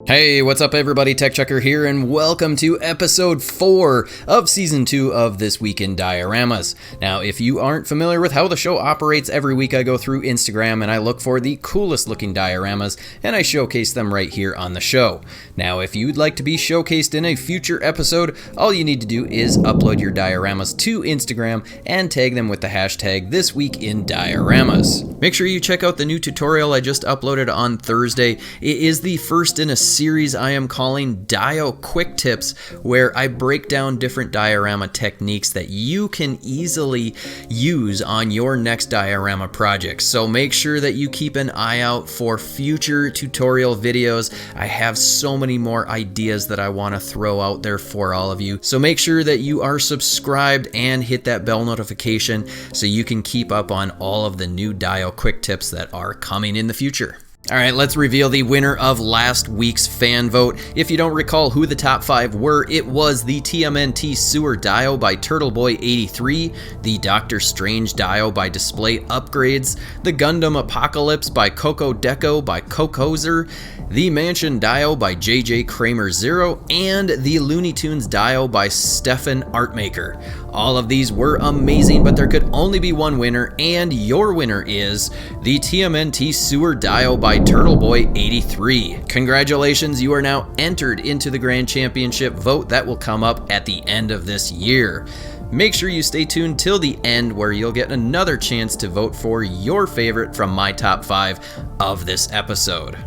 Hey, what's up everybody, TechChucker here, and welcome to episode 4 of season 2 of This Week in Dioramas. Now, if you aren't familiar with how the show operates, every week I go through Instagram and I look for the coolest looking dioramas and I showcase them right here on the show. Now, if you'd like to be showcased in a future episode, all you need to do is upload your dioramas to Instagram and tag them with the hashtag ThisweekInDioramas. Make sure you check out the new tutorial I just uploaded on Thursday. It is the first in a series I am calling Dio Quick Tips, where I break down different diorama techniques that you can easily use on your next diorama project. So make sure that you keep an eye out for future tutorial videos. I have so many more ideas that I want to throw out there for all of you. So make sure that you are subscribed and hit that bell notification so you can keep up on all of the new Dio Quick Tips that are coming in the future. Alright, let's reveal the winner of last week's fan vote. If you don't recall who the top 5 were, it was the TMNT Sewer Dio by Turtleboy83, the Doctor Strange Dio by Display Upgrades, the Gundam Apocalypse by Coco Deco by Cocozer, the Mansion Dio by JJ Kramer 0, and the Looney Tunes Dio by Stefan Artmaker. All of these were amazing, but there could only be one winner, and your winner is the TMNT Sewer Dio by Turtleboy83. Congratulations, you are now entered into the Grand Championship vote that will come up at the end of this year. Make sure you stay tuned till the end, where you'll get another chance to vote for your favorite from my top 5 of this episode.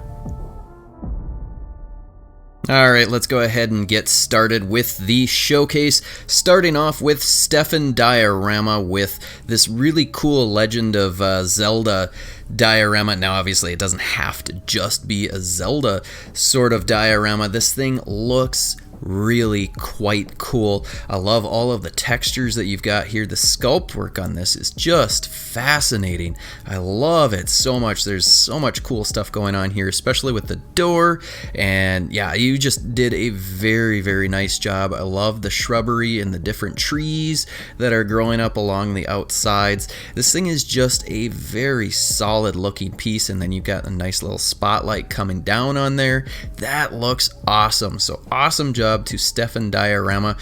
Alright, let's go ahead and get started with the showcase, starting off with Stefan Diorama with this really cool Legend of Zelda diorama. Now obviously it doesn't have to just be a Zelda sort of diorama. This thing looks really quite cool. I love all of the textures that you've got here. The sculpt work on this is just fascinating. I love it so much. There's so much cool stuff going on here, especially with the door. And yeah, you just did a very, very nice job. I love the shrubbery and the different trees that are growing up along the outsides. This thing is just a very solid looking piece, and then you've got a nice little spotlight coming down on there. That looks awesome. So awesome job to Stefan Diorama.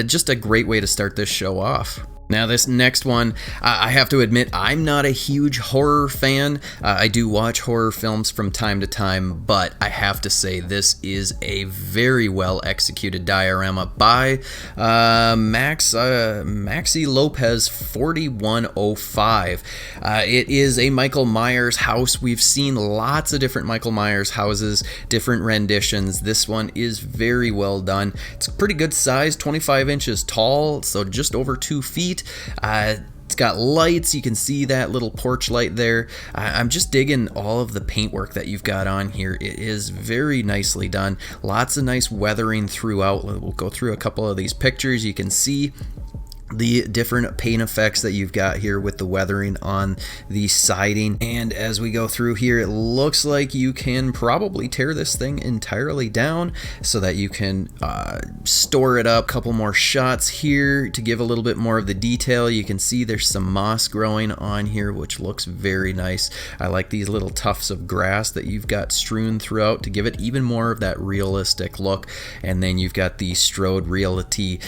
Just a great way to start this show off. Now this next one, I have to admit, I'm not a huge horror fan. I do watch horror films from time to time, but I have to say this is a very well executed diorama by Maxi Lopez 4105. It is a Michael Myers house. We've seen lots of different Michael Myers houses, different renditions. This one is very well done. It's a pretty good size, 25 inches tall, so just over 2 feet. It's got lights. You can see that little porch light there. I'm just digging all of the paintwork that you've got on here. It is very nicely done. Lots of nice weathering throughout. We'll go through a couple of these pictures. You can see the different paint effects that you've got here with the weathering on the siding. And as we go through here, it looks like you can probably tear this thing entirely down so that you can store it up. A couple more shots here to give a little bit more of the detail. You can see there's some moss growing on here, which looks very nice. I like these little tufts of grass that you've got strewn throughout to give it even more of that realistic look. And then you've got the Strode Realty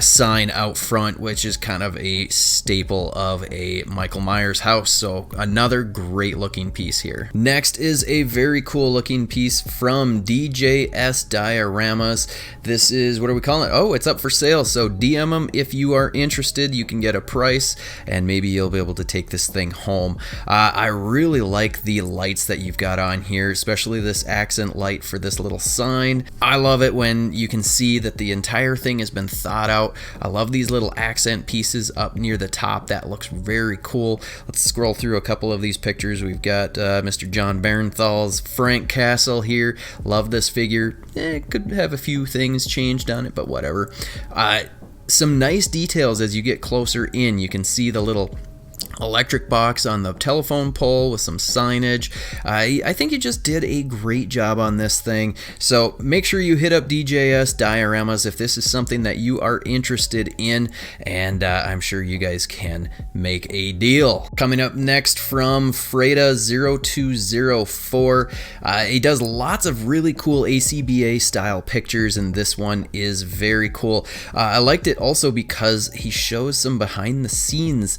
sign out front, which is kind of a staple of a Michael Myers house. So another great looking piece here. Next is a very cool looking piece from DJS Dioramas. This is, what are we calling it? Oh, it's up for sale. So DM them if you are interested. You can get a price and maybe you'll be able to take this thing home. I really like the lights that you've got on here, especially this accent light for this little sign. I love it when you can see that the entire thing has been thought out. I love these little accent pieces up near the top. That looks very cool. Let's scroll through a couple of these pictures. We've got Mr. John Barenthal's Frank Castle here. Love this figure. Could have a few things changed on it, but whatever. Some nice details as you get closer in. You can see the little electric box on the telephone pole with some signage. I think you just did a great job on this thing. So make sure you hit up DJS Dioramas if this is something that you are interested in, and I'm sure you guys can make a deal. Coming up next from Freda0204, he does lots of really cool ACBA style pictures, and this one is very cool. I liked it also because he shows some behind the scenes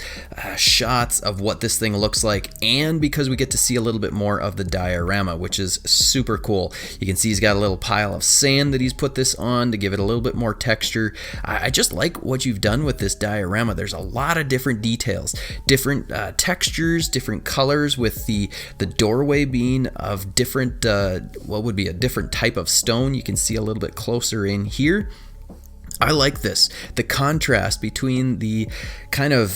shots of what this thing looks like, and because we get to see a little bit more of the diorama, which is super cool. You can see he's got a little pile of sand that he's put this on to give it a little bit more texture. I just like what you've done with this diorama. There's a lot of different details, different textures, different colors, with the doorway being of different, what would be a different type of stone. You can see a little bit closer in here. I like this. The contrast between the kind of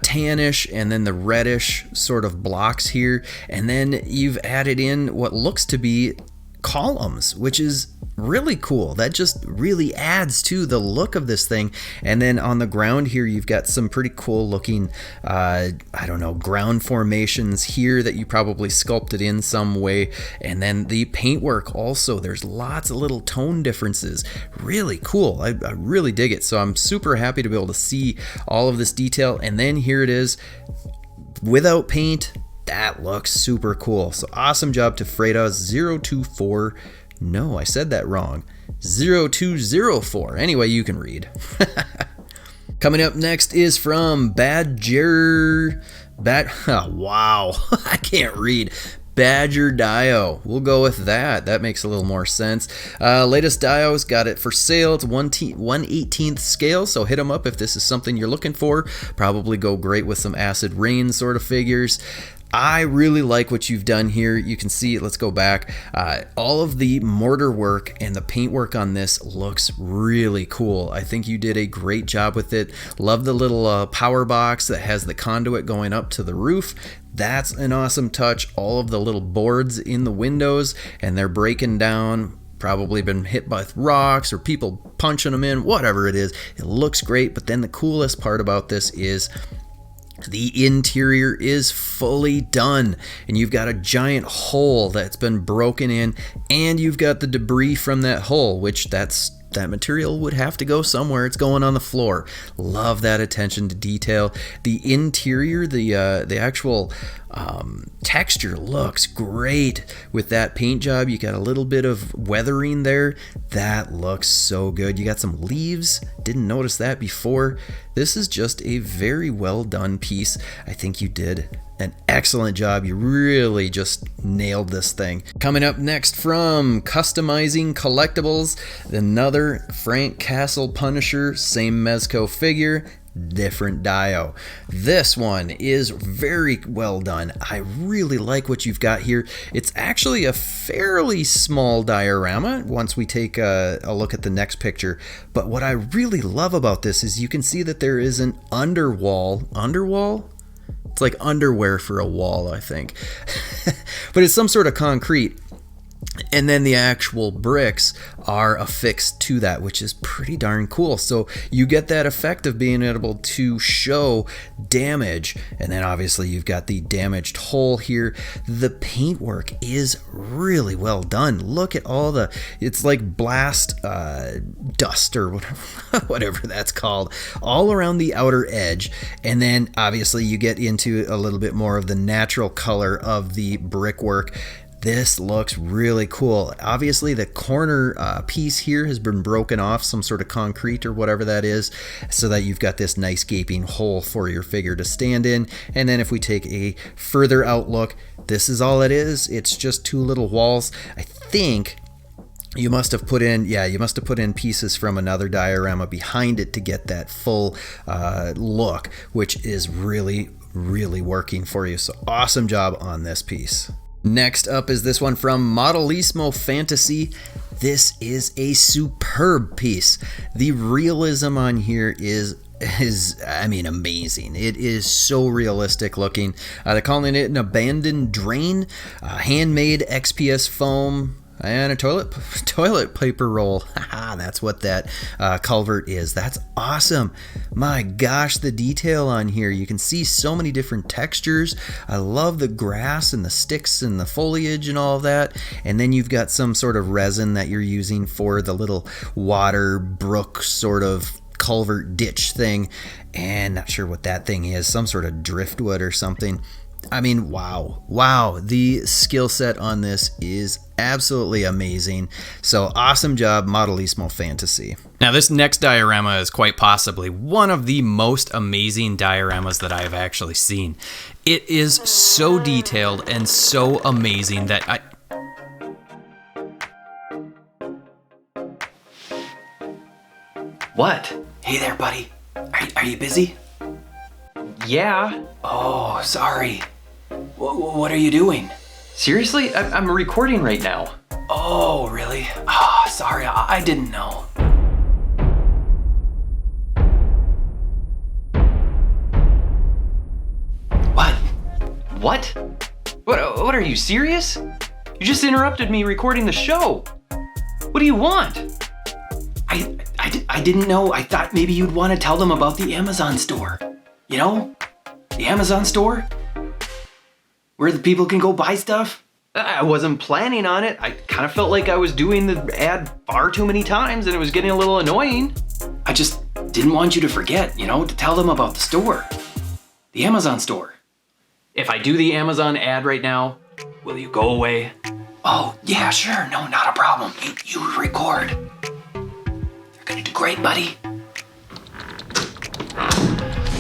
tannish and then the reddish sort of blocks here, and then you've added in what looks to be columns, which is really cool. That just really adds to the look of this thing. And then on the ground here, you've got some pretty cool looking, I don't know, ground formations here that you probably sculpted in some way. And then the paintwork also, there's lots of little tone differences. Really cool. I really dig it. So I'm super happy to be able to see all of this detail. And then here it is without paint. That looks super cool. So awesome job to Freda024. No, I said that wrong. 0204. Anyway, you can read. Coming up next is from Wow, I can't read. Badger Dio. We'll go with that. That makes a little more sense. Latest Dio's got it for sale. It's 1/18th scale, so hit them up if this is something you're looking for. Probably go great with some acid rain sort of figures. I really like what you've done here. You can see, let's go back. All of the mortar work and the paint work on this looks really cool. I think you did a great job with it. Love the little power box that has the conduit going up to the roof. That's an awesome touch. All of the little boards in the windows, and they're breaking down. Probably been hit by rocks or people punching them in, whatever it is. It looks great, but then the coolest part about this is the interior is fully done, and you've got a giant hole that's been broken in, and you've got the debris from that hole, which that material would have to go somewhere. It's going on the floor. Love that attention to detail. The interior, the actual texture looks great with that paint job. You got a little bit of weathering there. That looks so good. You got some leaves. Didn't notice that before. This is just a very well done piece. I think you did an excellent job. You really just nailed this thing. Coming up next from Customizing Collectibles, another Frank Castle Punisher, same mezco figure, different dio. This one is very well done. I really like what you've got here. It's actually a fairly small diorama once we take a look at the next picture, but what I really love about this is you can see that there is an underwall? It's like underwear for a wall, I think. But it's some sort of concrete. And then the actual bricks are affixed to that, which is pretty darn cool. So you get that effect of being able to show damage. And then obviously you've got the damaged hole here. The paintwork is really well done. Look at all it's like blast dust or whatever that's called, all around the outer edge. And then obviously you get into a little bit more of the natural color of the brickwork. This looks really cool. Obviously the corner piece here has been broken off, some sort of concrete or whatever that is, so that you've got this nice gaping hole for your figure to stand in. And then if we take a further outlook, this is all it is. It's just two little walls. I think you must have put in pieces from another diorama behind it to get that full look, which is really, really working for you. So awesome job on this piece. Next up is this one from Modelismo Fantasy. This is a superb piece. The realism on here is amazing. It is so realistic looking. They're calling it an abandoned drain, handmade XPS foam. And a toilet paper roll. Haha, that's what that culvert is. That's awesome. My gosh, the detail on here. You can see so many different textures. I love the grass and the sticks and the foliage and all of that. And then you've got some sort of resin that you're using for the little water brook sort of culvert ditch thing. And not sure what that thing is. Some sort of driftwood or something. I mean, wow, the skill set on this is absolutely amazing. So awesome job, Modelismo Fantasy. Now this next diorama is quite possibly one of the most amazing dioramas that I have actually seen. It is so detailed and so amazing that What? Hey there, buddy. Are you busy? Yeah. Oh, sorry. What are you doing? Seriously? I'm recording right now. Oh, really? Oh, sorry, I didn't know. What? What are you serious? You just interrupted me recording the show. What do you want? I didn't know. I thought maybe you'd want to tell them about the Amazon store. You know? The Amazon store? Where the people can go buy stuff? I wasn't planning on it. I kind of felt like I was doing the ad far too many times and it was getting a little annoying. I just didn't want you to forget, you know, to tell them about the store. The Amazon store. If I do the Amazon ad right now, will you go away? Oh, yeah, sure. No, not a problem. You record. You're gonna do great, buddy.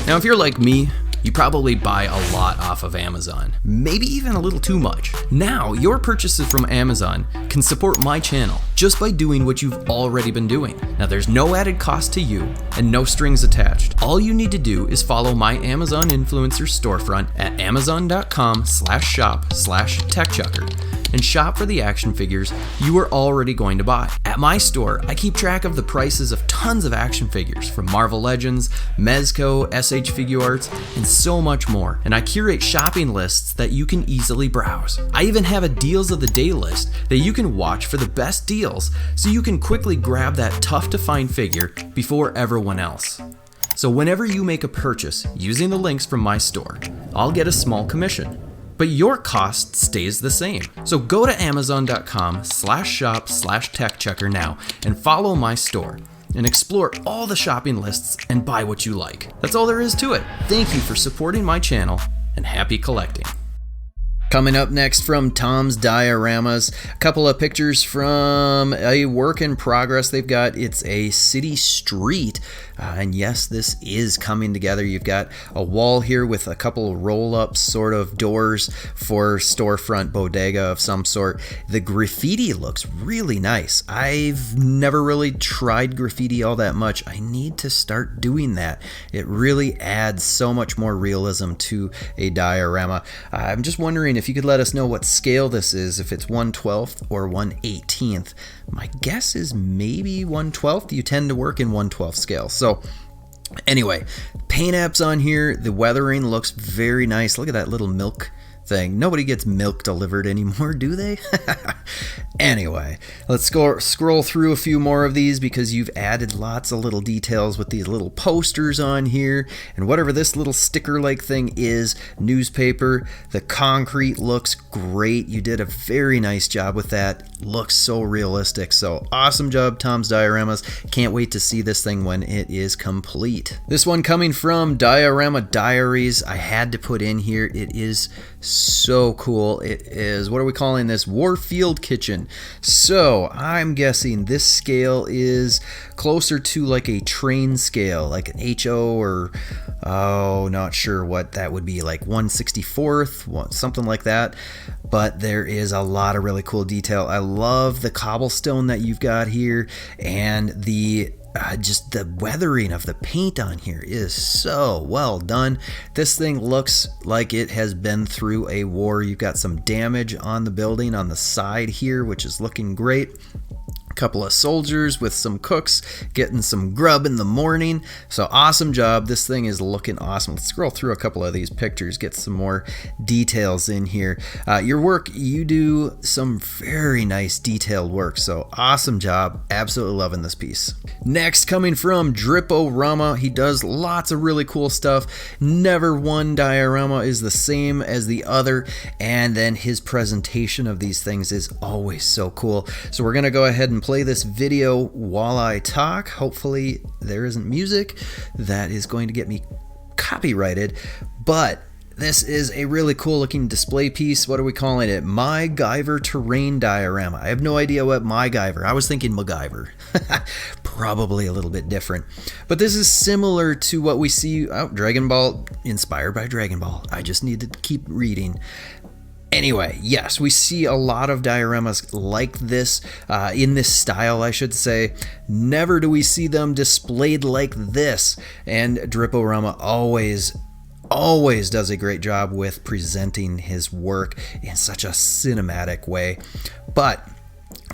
Now, if you're like me, you probably buy a lot off of Amazon, maybe even a little too much. Now, your purchases from Amazon can support my channel just by doing what you've already been doing. Now, there's no added cost to you and no strings attached. All you need to do is follow my Amazon influencer storefront at amazon.com/shop/TechChucker and shop for the action figures you are already going to buy. At my store, I keep track of the prices of tons of action figures from Marvel Legends, Mezco, SH Figuarts, and so much more. And I curate shopping lists that you can easily browse. I even have a deals of the day list that you can watch for the best deals so you can quickly grab that tough to find figure before everyone else. So whenever you make a purchase using the links from my store, I'll get a small commission. But your cost stays the same. So go to amazon.com/shop/techchucker now and follow my store and explore all the shopping lists and buy what you like. That's all there is to it. Thank you for supporting my channel and happy collecting. Coming up next from Tom's Dioramas, a couple of pictures from a work in progress they've got. It's a city street, and yes, this is coming together. You've got a wall here with a couple of roll-up sort of doors for storefront bodega of some sort. The graffiti looks really nice. I've never really tried graffiti all that much. I need to start doing that. It really adds so much more realism to a diorama. I'm just wondering if you could let us know what scale this is, if it's 1/12 or 1/18. My guess is maybe 1/12. You tend to work in 1/12 scale. So anyway, paint apps on here. The weathering looks very nice. Look at that little milk thing. Nobody gets milk delivered anymore, do they? Anyway, let's scroll through a few more of these because you've added lots of little details with these little posters on here and whatever this little sticker-like thing is, newspaper. The concrete looks great. You did a very nice job with that. Looks so realistic. So awesome job, Tom's Dioramas. Can't wait to see this thing when it is complete. This one coming from Diorama Diaries, I had to put in here. It is so cool. It is, what are we calling this? Warfield Kitchen. So I'm guessing this scale is closer to like a train scale, like an HO or, oh, not sure what that would be, like 1/64th, something like that. But there is a lot of really cool detail. I love the cobblestone that you've got here, and the just the weathering of the paint on here is so well done. This thing looks like it has been through a war. You've got some damage on the building on the side here, which is looking great. A couple of soldiers with some cooks getting some grub in the morning. So awesome job. This thing is looking awesome. Let's scroll through a couple of these pictures, get some more details in here. Your work, you do some very nice detailed work. So awesome job. Absolutely loving this piece. Next, coming from Orama, he does lots of really cool stuff. Never one diorama is the same as the other, and then his presentation of these things is always so cool. So we're gonna go ahead and play this video while I talk. Hopefully there isn't music that is going to get me copyrighted, but this is a really cool looking display piece. What are we calling it? MacGyver terrain diorama. I have no idea what MacGyver. I was thinking MacGyver. Probably a little bit different. But this is similar to what we see out Dragon Ball, inspired by Dragon Ball. I just need to keep reading. Anyway, yes, we see a lot of dioramas like this, in this style, I should say. Never do we see them displayed like this. And Orama always does a great job with presenting his work in such a cinematic way. But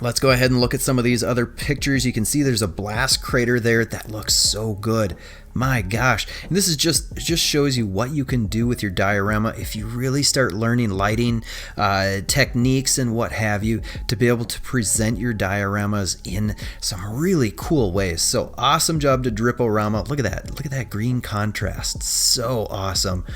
let's go ahead and look at some of these other pictures. You can see there's a blast crater there that looks so good. My gosh. And this is just shows you what you can do with your diorama if you really start learning lighting techniques and what have you to be able to present your dioramas in some really cool ways. So awesome job to Orama. Look at that. Look at that green contrast. So awesome.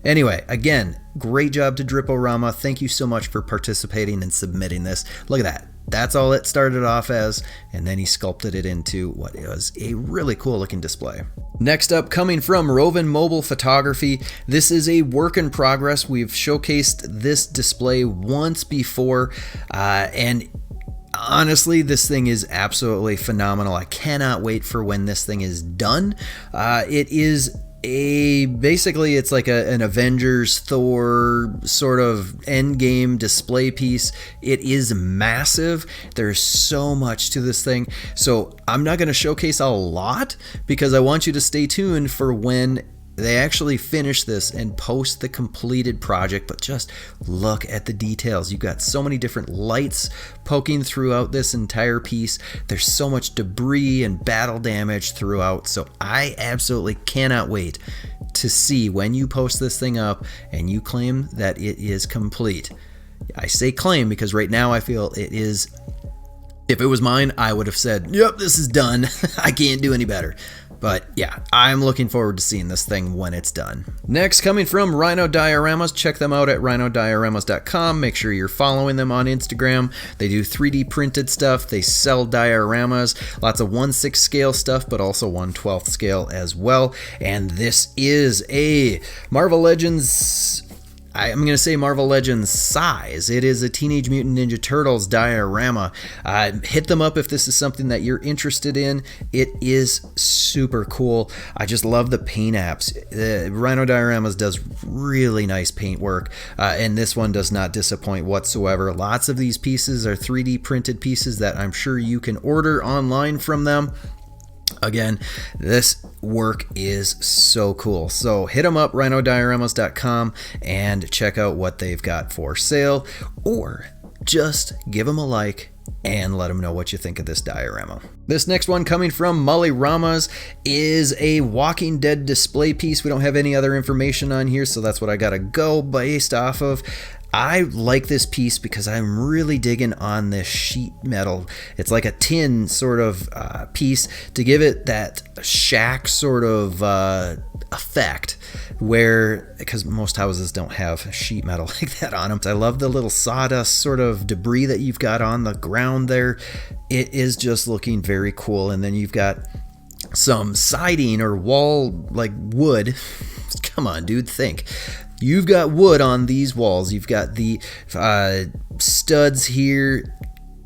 Anyway, again, great job to Orama. Thank you so much for participating and submitting this. Look at that. That's all it started off as, and then he sculpted it into what was a really cool looking display. Next up, coming from Rovin Mobile Photography, this is a work in progress. We've showcased this display once before, and honestly, this thing is absolutely phenomenal. I cannot wait for when this thing is done. It is basically it's like an Avengers Thor sort of endgame display piece. It is massive. There's so much to this thing. So I'm not going to showcase a lot because I want you to stay tuned for when they actually finish this and post the completed project. But just look at the details. You've got so many different lights poking throughout this entire piece. There's so much debris and battle damage throughout. So I absolutely cannot wait to see when you post this thing up and you claim that it is complete. I say claim because right now I feel it is. If it was mine, I would have said, yep, this is done. I can't do any better. But yeah, I'm looking forward to seeing this thing when it's done. Next, coming from Rhino Dioramas, check them out at rhinodioramas.com. Make sure you're following them on Instagram. They do 3D printed stuff. They sell dioramas, lots of 1/6 scale stuff, but also 1/12 scale as well. And this is a Marvel Legends, I'm going to say Marvel Legends size. It is a Teenage Mutant Ninja Turtles diorama. Hit them up if this is something that you're interested in. It is super cool. I just love the paint apps. Rhino Dioramas does really nice paint work, and this one does not disappoint whatsoever. Lots of these pieces are 3D printed pieces that I'm sure you can order online from them. Again, this work is so cool. So hit them up, rhinodioramas.com, and check out what they've got for sale, or just give them a like and let them know what you think of this diorama. This next one, coming from Ramas, is a Walking Dead display piece. We don't have any other information on here, so that's what I gotta go based off of. I like this piece because I'm really digging on this sheet metal. It's like a tin sort of piece to give it that shack sort of effect, where, because most houses don't have sheet metal like that on them. I love the little sawdust sort of debris that you've got on the ground there. It is just looking very cool. And then you've got some siding or wall, like wood. Come on, dude, think. You've got wood on these walls. You've got the studs here,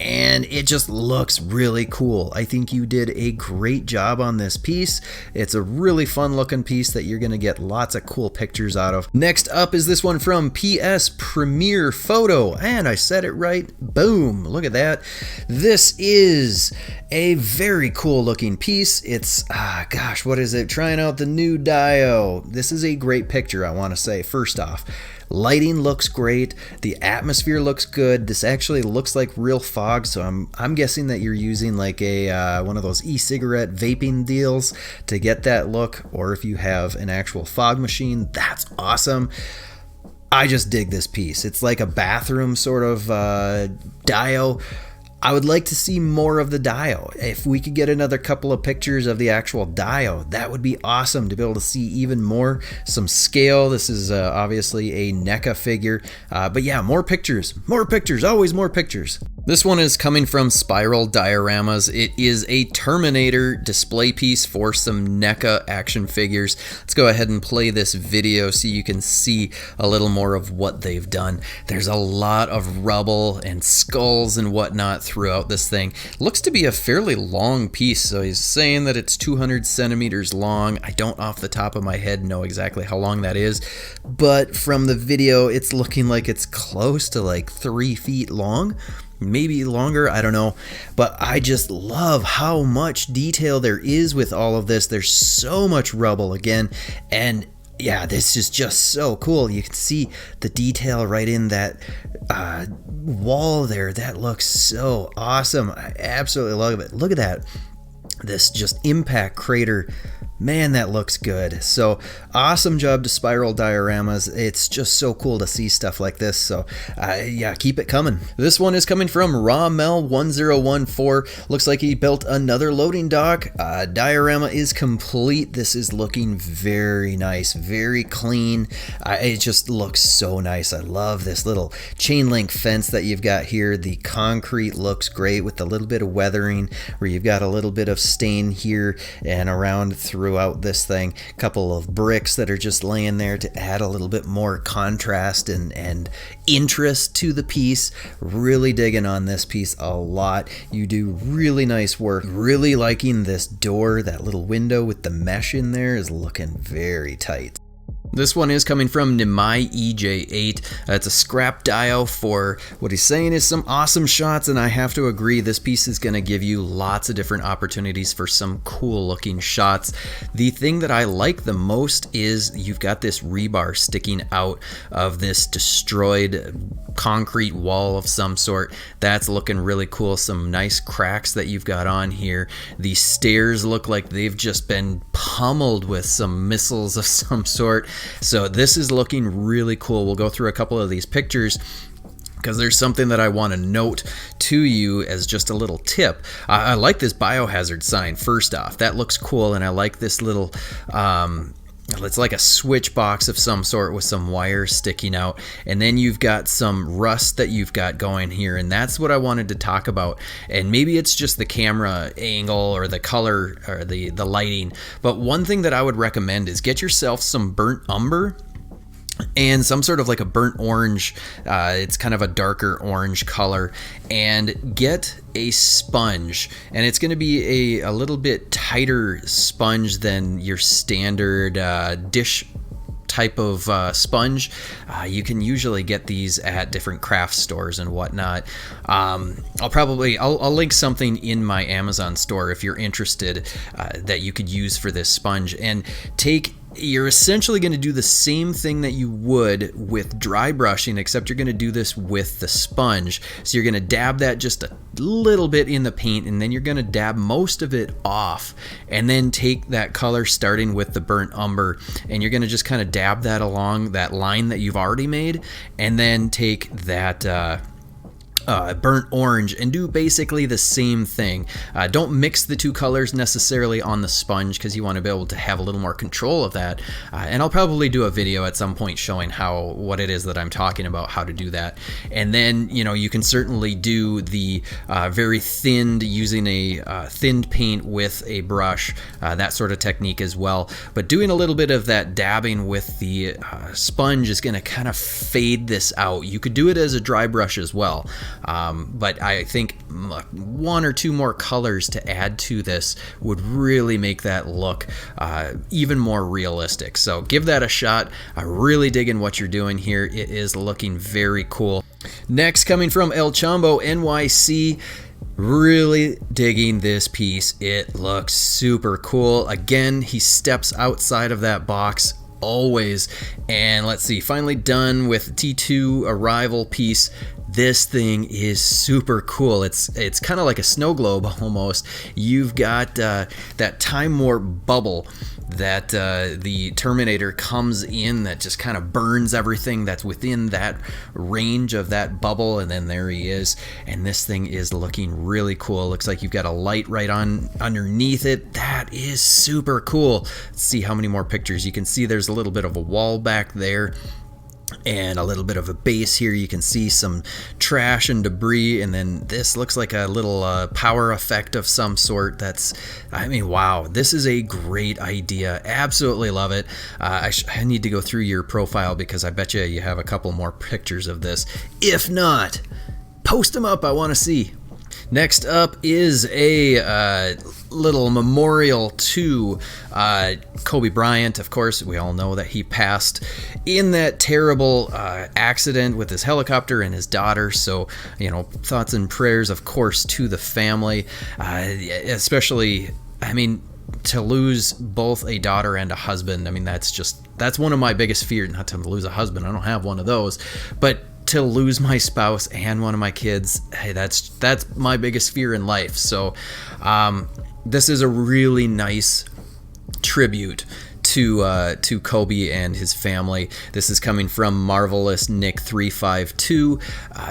and it just looks really cool. I think you did a great job on this piece. It's a really fun looking piece that you're going to get lots of cool pictures out of. Next up is this one from PS Premiere Photo, and I said it right. Boom, look at that. This is a very cool looking piece. It's, gosh, what is it? Trying out the new Dio. This is a great picture, I want to say, first off. Lighting looks great. The atmosphere looks good. This actually looks like real fog, so I'm guessing that you're using like a one of those e-cigarette vaping deals to get that look, or if you have an actual fog machine, that's awesome. I just dig this piece. It's like a bathroom sort of dio. I would like to see more of the dio. If we could get another couple of pictures of the actual dio, that would be awesome to be able to see even more, some scale. This is obviously a NECA figure, but yeah, more pictures, always more pictures. This one is coming from Spiral Dioramas. It is a Terminator display piece for some NECA action figures. Let's go ahead and play this video so you can see a little more of what they've done. There's a lot of rubble and skulls and whatnot throughout this thing. Looks to be a fairly long piece, so he's saying that it's 200 centimeters long. I don't off the top of my head know exactly how long that is, but from the video it's looking like it's close to like 3 feet long. Maybe longer, I don't know, but I just love how much detail there is with all of this. There's so much rubble again, and yeah, this is just so cool. You can see the detail right in that wall there. That looks so awesome. I absolutely love it. Look at that. This just impact crater. Man, that looks good. So awesome job to Spiral Dioramas. It's just so cool to see stuff like this. So yeah, keep it coming. This one is coming from Rawmel1014. Looks like he built another loading dock. Diorama is complete. This is looking very nice, very clean. It just looks so nice. I love this little chain link fence that you've got here. The concrete looks great with a little bit of weathering, where you've got a little bit of stain here and around throughout this thing. A couple of bricks that are just laying there to add a little bit more contrast and interest to the piece. Really digging on this piece a lot. You do really nice work. Really liking this door. That little window with the mesh in there is looking very tight. This one is coming from Nimai EJ8. It's a scrap dio for what he's saying is some awesome shots, and I have to agree, this piece is going to give you lots of different opportunities for some cool looking shots. The thing that I like the most is you've got this rebar sticking out of this destroyed concrete wall of some sort. That's looking really cool. Some nice cracks that you've got on here. The stairs look like they've just been pummeled with some missiles of some sort. So this is looking really cool. We'll go through a couple of these pictures because there's something that I want to note to you as just a little tip. I like this biohazard sign first off. That looks cool, and I like this little it's like a switch box of some sort with some wires sticking out, and then you've got some rust that you've got going here, and that's what I wanted to talk about. And maybe it's just the camera angle or the color or the lighting, but one thing that I would recommend is get yourself some burnt umber and some sort of like a burnt orange. It's kind of a darker orange color, and get a sponge, and it's going to be a little bit tighter sponge than your standard dish type of sponge. You can usually get these at different craft stores and whatnot. I'll link something in my Amazon store if you're interested that you could use for this sponge. And you're essentially going to do the same thing that you would with dry brushing, except you're going to do this with the sponge. So you're going to dab that just a little bit in the paint, and then you're going to dab most of it off, and then take that color starting with the burnt umber, and you're going to just kind of dab that along that line that you've already made, and then take that burnt orange and do basically the same thing. Don't mix the two colors necessarily on the sponge because you want to be able to have a little more control of that. And I'll probably do a video at some point showing what it is that I'm talking about, how to do that. And then, you can certainly do the very thinned, using a thinned paint with a brush, that sort of technique as well. But doing a little bit of that dabbing with the sponge is going to kind of fade this out. You could do it as a dry brush as well. But I think one or two more colors to add to this would really make that look even more realistic. So give that a shot. I really digging what you're doing here. It is looking very cool. Next, coming from El Chumbo NYC. Really digging this piece. It looks super cool. Again, he steps outside of that box always. And let's see, finally done with T2 Arrival piece. This thing is super cool. It's kind of like a snow globe almost. You've got that time warp bubble that the Terminator comes in that just kind of burns everything that's within that range of that bubble, and then there he is. And this thing is looking really cool. Looks like you've got a light right on underneath it. That is super cool. Let's see how many more pictures. You can see there's a little bit of a wall back there and a little bit of a base here. You can see some trash and debris, and then this looks like a little power effect of some sort. I mean, wow, this is a great idea. Absolutely love it. I need to go through your profile because I bet you have a couple more pictures of this. If not, post them up. I want to see. Next up is a little memorial to Kobe Bryant. Of course, we all know that he passed in that terrible accident with his helicopter and his daughter. So, thoughts and prayers, of course, to the family. Especially, I mean, to lose both a daughter and a husband. I mean, that's one of my biggest fears. Not to lose a husband. I don't have one of those. But to lose my spouse and one of my kids, hey, that's my biggest fear in life. So this is a really nice tribute to Kobe and his family. This is coming from Marvelous Nick 352.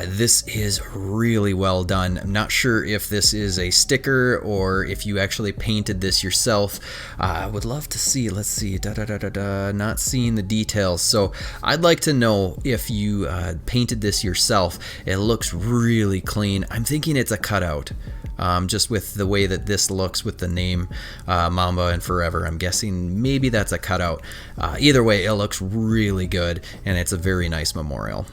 This is really well done. I'm not sure if this is a sticker or if you actually painted this yourself. I would love to see. Let's see. Not seeing the details. So I'd like to know if you painted this yourself. It looks really clean. I'm thinking it's a cutout. Just with the way that this looks with the name Mamba and Forever, I'm guessing maybe that's a cutout. Either way, it looks really good, and it's a very nice memorial.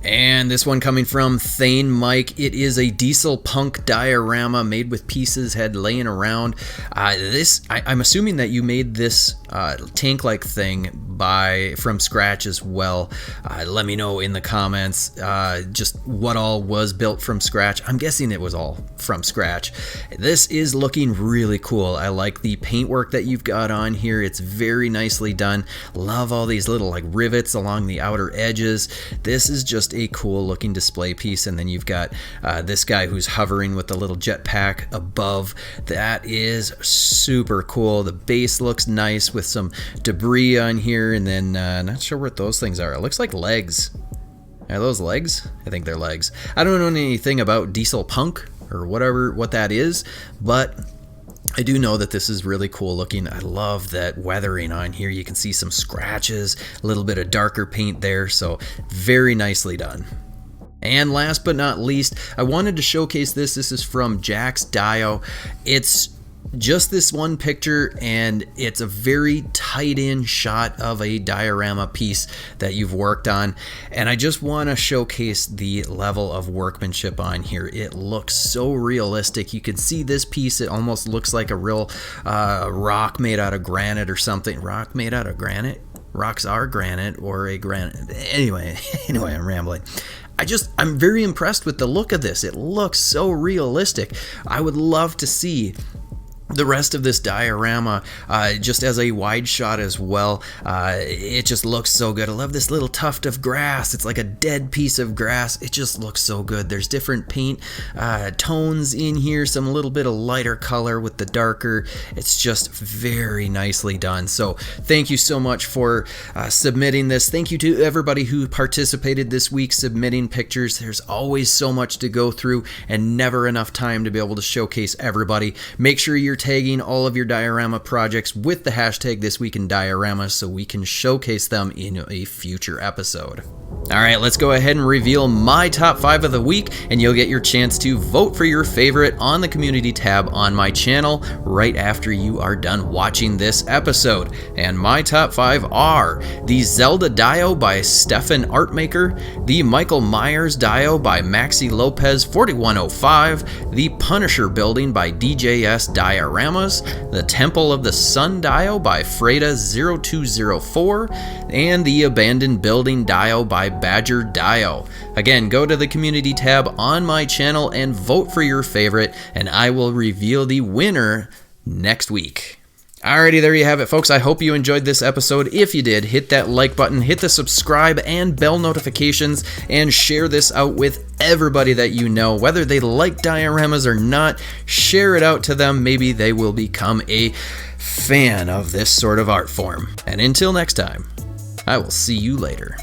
And this one coming from Thane Mike. It is a Dieselpunk diorama made with pieces had laying around. I'm assuming that you made this tank-like thing from scratch as well. Let me know in the comments just what all was built from scratch. I'm guessing it was all from scratch. This is looking really cool. I like the paintwork that you've got on here. It's very nicely done. Love all these little like rivets along the outer edges. This is just a cool looking display piece. And then you've got this guy who's hovering with the little jetpack above. That is super cool. The base looks nice with some debris on here, and then not sure what those things are. It looks like legs. Are those legs? I think they're legs. I don't know anything about Dieselpunk or what that is, but I do know that this is really cool looking. I love that weathering on here. You can see some scratches, a little bit of darker paint there, so very nicely done. And last but not least, I wanted to showcase this. This is from JaxDye. It's just this one picture, and it's a very tight-in shot of a diorama piece that you've worked on, and I just want to showcase the level of workmanship on here. It looks so realistic. You can see this piece. It almost looks like a real rock made out of granite or something. Rock made out of granite? Rocks are granite, or a granite. Anyway, I'm rambling. I'm very impressed with the look of this. It looks so realistic. I would love to see the rest of this diorama just as a wide shot as well. It just looks so good. I love this little tuft of grass. It's like a dead piece of grass. It just looks so good. There's different paint tones in here, some little bit of lighter color with the darker. It's just very nicely done. So thank you so much for submitting this. Thank you to everybody who participated this week submitting pictures. There's always so much to go through and never enough time to be able to showcase everybody. Make sure you're tagging all of your diorama projects with the hashtag Thisweekindioramas so we can showcase them in a future episode. Alright, let's go ahead and reveal my top 5 of the week, and you'll get your chance to vote for your favorite on the community tab on my channel right after you are done watching this episode. And my top 5 are the Zelda Dio by Stefan Artmaker, the Michael Myers Dio by Maxi Lopez 4105, the Punisher Building by DJS Dioramas, the Temple of the Sun Dio by Freda 0204, and the Abandoned Building Dio by Badger Dio. Again, go to the community tab on my channel and vote for your favorite, and I will reveal the winner next week. Alrighty, there you have it, folks. I hope you enjoyed this episode. If you did, hit that like button, hit the subscribe and bell notifications, and share this out with everybody that you know. Whether they like dioramas or not, share it out to them. Maybe they will become a fan of this sort of art form. And until next time, I will see you later.